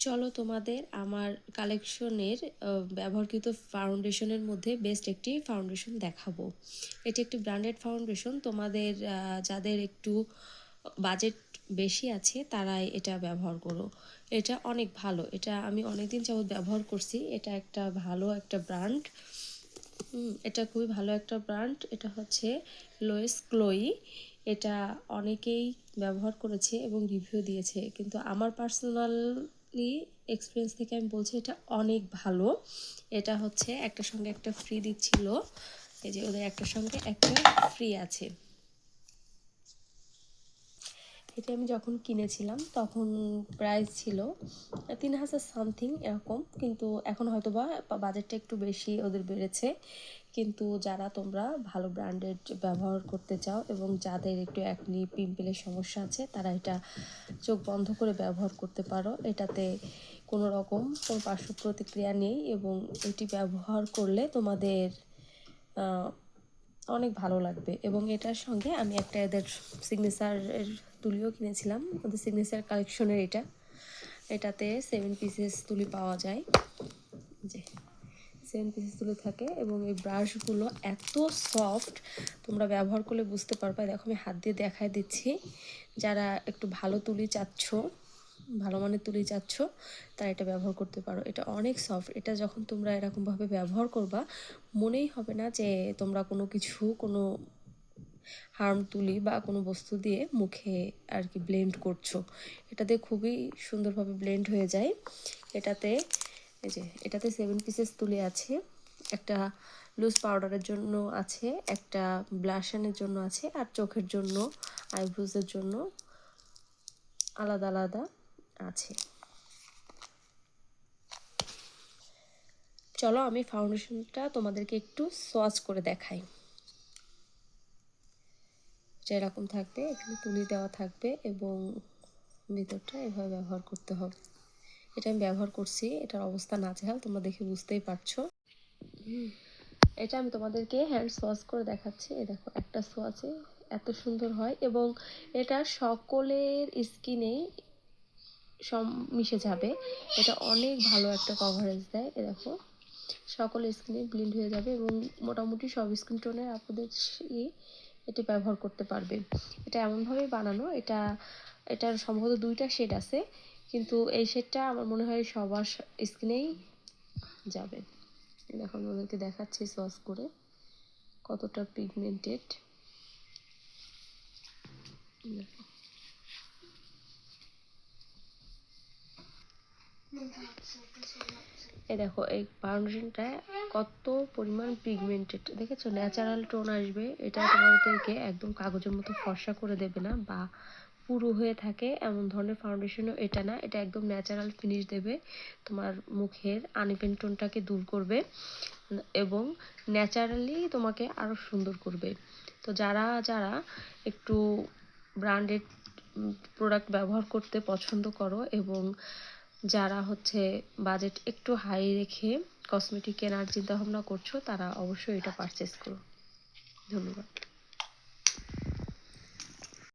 চলো তোমাদের আমার কালেকশনের ব্যবহৃত ফাউন্ডেশনের মধ্যে বেস্ট একটি ফাউন্ডেশন দেখাবো। এটি একটি ব্র্যান্ডেড ফাউন্ডেশন। তোমাদের যাদের একটু বাজেট বেশি আছে তারাই এটা ব্যবহার করো। এটা অনেক ভালো, এটা আমি অনেকদিন যাবত ব্যবহার করছি। এটা একটা ভালো একটা ব্র্যান্ড। এটা খুবই ভালো একটা ব্র্যান্ড। এটা হচ্ছে লোয়েস ক্লোই। এটা অনেকেই ব্যবহার করেছে এবং রিভিউ দিয়েছে, কিন্তু আমার পার্সোনালি এক্সপিরিয়েন্স থেকে আমি বলছি এটা অনেক ভালো। এটা হচ্ছে একটার সঙ্গে একটা ফ্রি দিচ্ছিল, এই যে ওদের একটার সঙ্গে একটা ফ্রি আছে। এটা আমি যখন কিনেছিলাম তখন প্রাইস ছিল 3000 সামথিং এরকম, কিন্তু এখন হয়তো বা বাজেটটা একটু বেশি ওদের বেড়েছে। কিন্তু যারা তোমরা ভালো ব্র্যান্ডেড ব্যবহার করতে চাও এবং যাদের একটু অ্যাকনি পিম্পলের সমস্যা আছে তারা এটা চোখ বন্ধ করে ব্যবহার করতে পারো। এটাতে কোনো রকম কোনো পার্শ্ব প্রতিক্রিয়া নেই এবং এটি ব্যবহার করলে তোমাদের অনেক ভালো লাগবে। এবং এটার সঙ্গে আমি একটা এদের সিগনেচারের তুলিও কিনেছিলাম, ওদের সিগনেচার কালেকশনের। এটাতে 7 পিসেস তুলি পাওয়া যায়, যে 7 পিসেস তুলি থাকে এবং এই ব্রাশগুলো এত সফট, তোমরা ব্যবহার করলে বুঝতে পারবে। দেখো আমি হাত দিয়ে দেখায় দিচ্ছি। যারা একটু ভালো তুলি চাচ্ছ, ভালো মানের তুলি চাচ্ছ, তারা এটা ব্যবহার করতে পারো। এটা অনেক সফট। এটা যখন তোমরা এরকমভাবে ব্যবহার করবা মনেই হবে না যে তোমরা কোনো হার্ম তুলি বা কোনো বস্তু দিয়ে মুখে আর কি ব্লেন্ড করছো। এটাতে খুবই সুন্দরভাবে ব্লেন্ড হয়ে যায়। এটাতে এই যে এটাতে 7 পিসেস তুলি আছে। একটা লুজ পাউডারের জন্য আছে, একটা ব্লাশনের জন্য আছে, আর চোখের জন্য, আইব্রোজের জন্য আলাদা আলাদা আছে। চলো আমি ফাউন্ডেশনটা তোমাদেরকে একটু সোয়াচ করে দেখাই। যেরকম থাকবে এখানে তুলি দেওয়া থাকবে এবং ভিতরটা এভাবে ব্যবহার করতে হবে। এটা আমি ব্যবহার করছি, এটার অবস্থা নাজেহাল, তোমরা দেখে বুঝতেই পারছো। এটা আমি তোমাদেরকে হ্যান্ড সোয়াচ করে দেখাচ্ছি। এই দেখো একটা সোয়াচে এত সুন্দর হয় এবং এটা সকলের স্কিনেই মিশে যাবে। এটা অনেক ভালো একটা কভারেজ দেয়। এ দেখো সকল স্কিনে ব্লিন্ড হয়ে যাবে এবং মোটামুটি সব স্কিন টোনের আপনাদের এটি ব্যবহার করতে পারবে। এটা এমনভাবেই বানানো, এটার সম্ভবত 2টা শেড আছে, কিন্তু এই শেডটা আমার মনে হয় সবার স্কিনেই যাবে। দেখো আমি ওদেরকে দেখাচ্ছি সস করে কতটা পিগমেন্টেড। এই দেখো এই ফাউন্ডেশনটা কত পরিমাণ পিগমেন্টেড দেখেছো, ন্যাচারাল টোন আসবে। এটা তোমাদেরকে একদম কাগজের মতো ফর্সা করে দেবে না বা পুরু হয়ে থাকে এমন ধরনের ফাউন্ডেশনও এটা না। এটা একদম ন্যাচারাল ফিনিশ দেবে, তোমার মুখের আনইভেন টোনটাকে দূর করবে এবং ন্যাচারালি তোমাকে আরও সুন্দর করবে। তো যারা যারা একটু ব্র্যান্ডেড প্রোডাক্ট ব্যবহার করতে পছন্দ করো এবং যারা হচ্ছে বাজেট একটু হাই রেখে কসমেটিক কেনার চিন্তা ভাবনা করছো, তারা অবশ্যই এটা পারচেস করো। ধন্যবাদ।